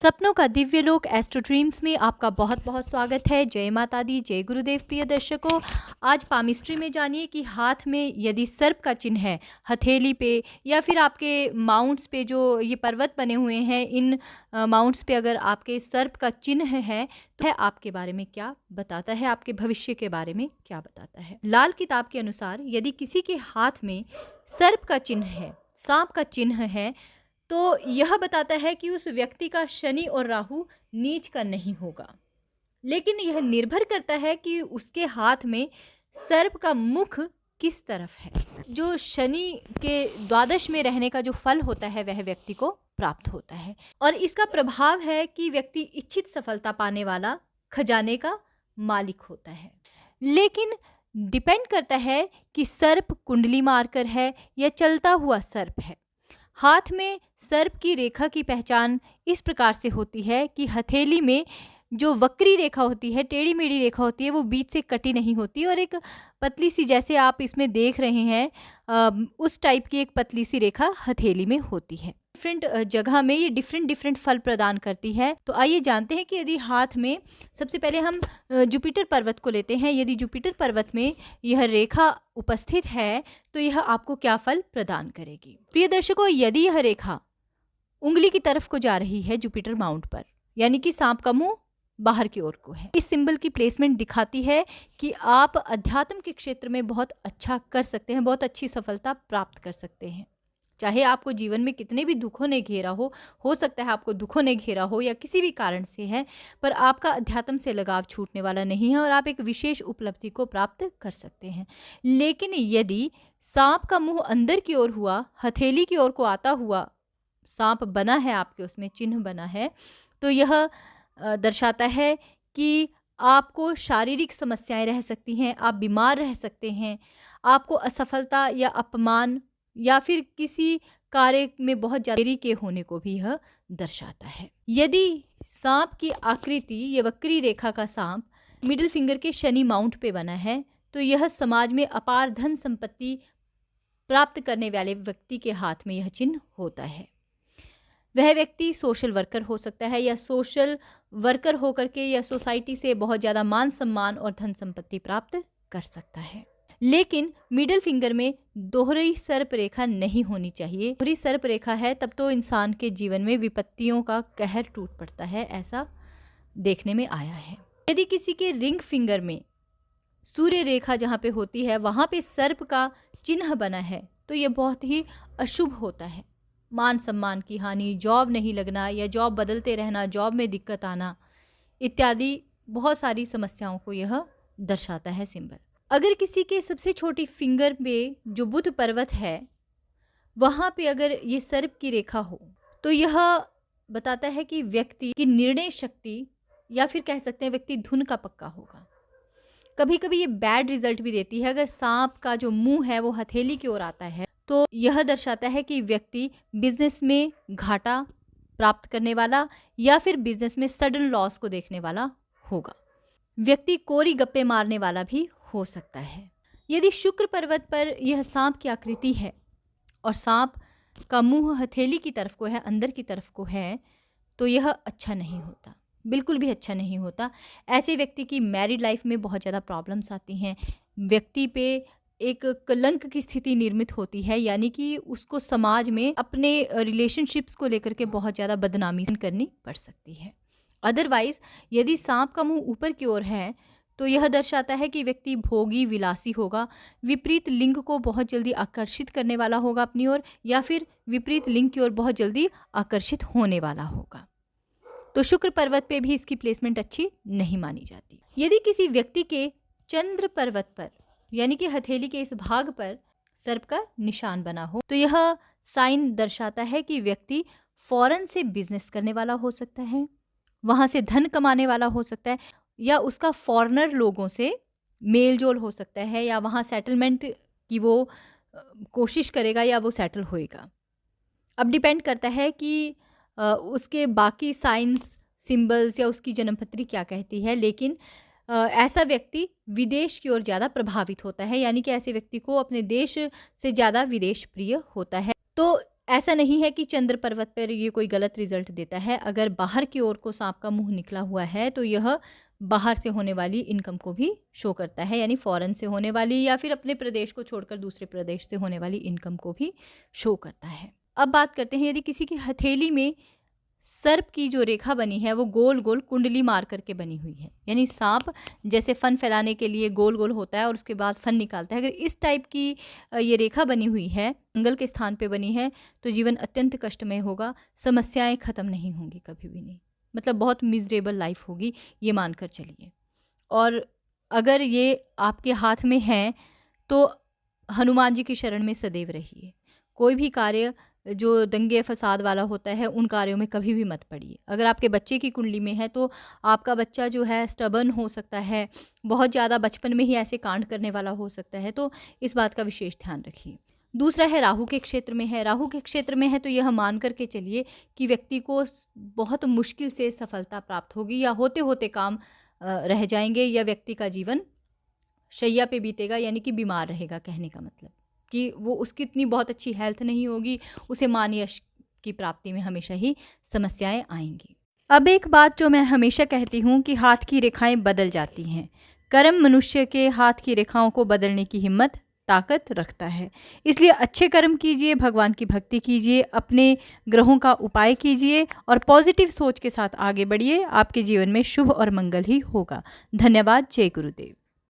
सपनों का दिव्य लोक एस्ट्रो ड्रीम्स में आपका बहुत बहुत स्वागत है। जय माता दी, जय गुरुदेव। प्रिय दर्शकों, आज पामिस्ट्री में जानिए कि हाथ में यदि सर्प का चिन्ह है, हथेली पे या फिर आपके माउंट्स पे जो ये पर्वत बने हुए हैं, इन माउंट्स पे अगर आपके सर्प का चिन्ह है तो आपके बारे में क्या बताता है, आपके भविष्य के बारे में क्या बताता है। लाल किताब के अनुसार यदि किसी के हाथ में सर्प का चिन्ह है, सांप का चिन्ह है, तो यह बताता है कि उस व्यक्ति का शनि और राहु नीच का नहीं होगा। लेकिन यह निर्भर करता है कि उसके हाथ में सर्प का मुख किस तरफ है। जो शनि के द्वादश में रहने का जो फल होता है वह व्यक्ति को प्राप्त होता है, और इसका प्रभाव है कि व्यक्ति इच्छित सफलता पाने वाला, खजाने का मालिक होता है। लेकिन डिपेंड करता है कि सर्प कुंडली मारकर है या चलता हुआ सर्प है। हाथ में सर्प की रेखा की पहचान इस प्रकार से होती है कि हथेली में जो वक्री रेखा होती है, टेढ़ी मेढ़ी रेखा होती है, वो बीच से कटी नहीं होती और एक पतली सी, जैसे आप इसमें देख रहे हैं, उस टाइप की एक पतली सी रेखा हथेली में होती है। डिफरेंट जगह में ये डिफरेंट फल प्रदान करती है। तो आइए जानते हैं कि यदि हाथ में, सबसे पहले हम जुपिटर पर्वत को लेते हैं। यदि जुपिटर पर्वत में यह रेखा उपस्थित है तो यह आपको क्या फल प्रदान करेगी। प्रिय दर्शकों, यदि यह रेखा उंगली की तरफ को जा रही है जुपिटर माउंट पर, यानी कि सांप का मुंह बाहर की ओर को है, इस सिंबल की प्लेसमेंट दिखाती है कि आप अध्यात्म के क्षेत्र में बहुत अच्छा कर सकते हैं, बहुत अच्छी सफलता प्राप्त कर सकते हैं। चाहे आपको जीवन में कितने भी दुखों ने घेरा हो सकता है आपको दुखों ने घेरा हो या किसी भी कारण से है, पर आपका अध्यात्म से लगाव छूटने वाला नहीं है और आप एक विशेष उपलब्धि को प्राप्त कर सकते हैं। लेकिन यदि सांप का मुंह अंदर की ओर हुआ, हथेली की ओर को आता हुआ सांप बना है, आपके उसमें चिन्ह बना है, तो यह दर्शाता है कि आपको शारीरिक समस्याएं रह सकती हैं, आप बीमार रह सकते हैं, आपको असफलता या अपमान या फिर किसी कार्य में बहुत ज़्यादा देरी के होने को भी यह दर्शाता है। यदि सांप की आकृति, ये वक्री रेखा का सांप मिडिल फिंगर के शनि माउंट पे बना है, तो यह समाज में अपार धन संपत्ति प्राप्त करने वाले व्यक्ति के हाथ में यह चिन्ह होता है। वह व्यक्ति सोशल वर्कर हो सकता है या सोशल वर्कर होकर के या सोसाइटी से बहुत ज़्यादा मान सम्मान और धन संपत्ति प्राप्त कर सकता है। लेकिन मिडिल फिंगर में दोहरी सर्प रेखा नहीं होनी चाहिए। दोहरी सर्प रेखा है तब तो इंसान के जीवन में विपत्तियों का कहर टूट पड़ता है, ऐसा देखने में आया है। यदि किसी के रिंग फिंगर में सूर्य रेखा जहाँ पे होती है वहाँ पे सर्प का चिन्ह बना है, तो ये बहुत ही अशुभ होता है। मान सम्मान की हानि, जॉब नहीं लगना या जॉब बदलते रहना, जॉब में दिक्कत आना इत्यादि बहुत सारी समस्याओं को यह दर्शाता है सिंबल। अगर किसी के सबसे छोटी फिंगर में जो बुध पर्वत है वहाँ पे अगर ये सर्प की रेखा हो, तो यह बताता है कि व्यक्ति की निर्णय शक्ति, या फिर कह सकते हैं व्यक्ति धुन का पक्का होगा। कभी कभी ये बैड रिजल्ट भी देती है। अगर सांप का जो मुंह है वो हथेली की ओर आता है तो यह दर्शाता है कि व्यक्ति बिजनेस में घाटा प्राप्त करने वाला या फिर बिजनेस में सडन लॉस को देखने वाला होगा। व्यक्ति कोरी गप्पे मारने वाला भी हो सकता है। यदि शुक्र पर्वत पर यह सांप की आकृति है और सांप का मुंह हथेली की तरफ को है, अंदर की तरफ को है, तो यह अच्छा नहीं होता, बिल्कुल भी अच्छा नहीं होता। ऐसे व्यक्ति की मैरिड लाइफ में बहुत ज़्यादा प्रॉब्लम्स आती हैं। व्यक्ति पे एक कलंक की स्थिति निर्मित होती है, यानी कि उसको समाज में अपने रिलेशनशिप्स को लेकर के बहुत ज़्यादा बदनामी करनी पड़ सकती है। अदरवाइज यदि सांप का मुंह ऊपर की ओर है तो यह दर्शाता है कि व्यक्ति भोगी, विलासी होगा, विपरीत लिंग को बहुत जल्दी आकर्षित करने वाला होगा अपनी ओर, या फिर विपरीत लिंग की ओर बहुत जल्दी आकर्षित होने वाला होगा। तो शुक्र पर्वत पे भी इसकी प्लेसमेंट अच्छी नहीं मानी जाती। यदि किसी व्यक्ति के चंद्र पर्वत पर, यानी कि हथेली के इस भाग पर सर्प का निशान बना हो, तो यह साइन दर्शाता है कि व्यक्ति फॉरेन से बिजनेस करने वाला हो सकता है, वहाँ से धन कमाने वाला हो सकता है, या उसका फॉरेनर लोगों से मेल जोल हो सकता है, या वहाँ सेटलमेंट की वो कोशिश करेगा या वो सेटल होएगा। अब डिपेंड करता है कि उसके बाकी साइंस, सिंबल्स या उसकी जन्मपत्री क्या कहती है। लेकिन ऐसा व्यक्ति विदेश की ओर ज़्यादा प्रभावित होता है, यानी कि ऐसे व्यक्ति को अपने देश से ज़्यादा विदेश प्रिय होता है। तो ऐसा नहीं है कि चंद्र पर्वत पर ये कोई गलत रिजल्ट देता है। अगर बाहर की ओर को सांप का मुंह निकला हुआ है तो यह बाहर से होने वाली इनकम को भी शो करता है, यानी फॉरेन से होने वाली या फिर अपने प्रदेश को छोड़कर दूसरे प्रदेश से होने वाली इनकम को भी शो करता है। अब बात करते हैं, यदि किसी की हथेली में सर्प की जो रेखा बनी है वो गोल गोल कुंडली मार करके बनी हुई है, यानी सांप जैसे फन फैलाने के लिए गोल गोल होता है और उसके बाद फन निकालता है, अगर इस टाइप की ये रेखा बनी हुई है, मंगल के स्थान पे बनी है, तो जीवन अत्यंत कष्टमय होगा, समस्याएं खत्म नहीं होंगी कभी भी नहीं, मतलब बहुत मिजरेबल लाइफ होगी, ये मानकर चलिए। और अगर ये आपके हाथ में है तो हनुमान जी की शरण में सदैव रहिए। कोई भी कार्य जो दंगे फसाद वाला होता है उन कार्यों में कभी भी मत पड़िए। अगर आपके बच्चे की कुंडली में है तो आपका बच्चा जो है स्टबर्न हो सकता है, बहुत ज़्यादा बचपन में ही ऐसे कांड करने वाला हो सकता है, तो इस बात का विशेष ध्यान रखिए। दूसरा है राहु के क्षेत्र में है। राहु के क्षेत्र में है तो यह मान करके चलिए कि व्यक्ति को बहुत मुश्किल से सफलता प्राप्त होगी या होते होते काम रह जाएंगे, या व्यक्ति का जीवन शैया पे बीतेगा, यानी कि बीमार रहेगा, कहने का मतलब कि वो उसकी इतनी बहुत अच्छी हेल्थ नहीं होगी, उसे मान यश की प्राप्ति में हमेशा ही समस्याएं आएंगी। अब एक बात जो मैं हमेशा कहती हूँ कि हाथ की रेखाएं बदल जाती हैं। कर्म मनुष्य के हाथ की रेखाओं को बदलने की हिम्मत ताकत रखता है, इसलिए अच्छे कर्म कीजिए, भगवान की भक्ति कीजिए, अपने ग्रहों का उपाय कीजिए और पॉजिटिव सोच के साथ आगे बढ़िए। आपके जीवन में शुभ और मंगल ही होगा। धन्यवाद। जय गुरुदेव।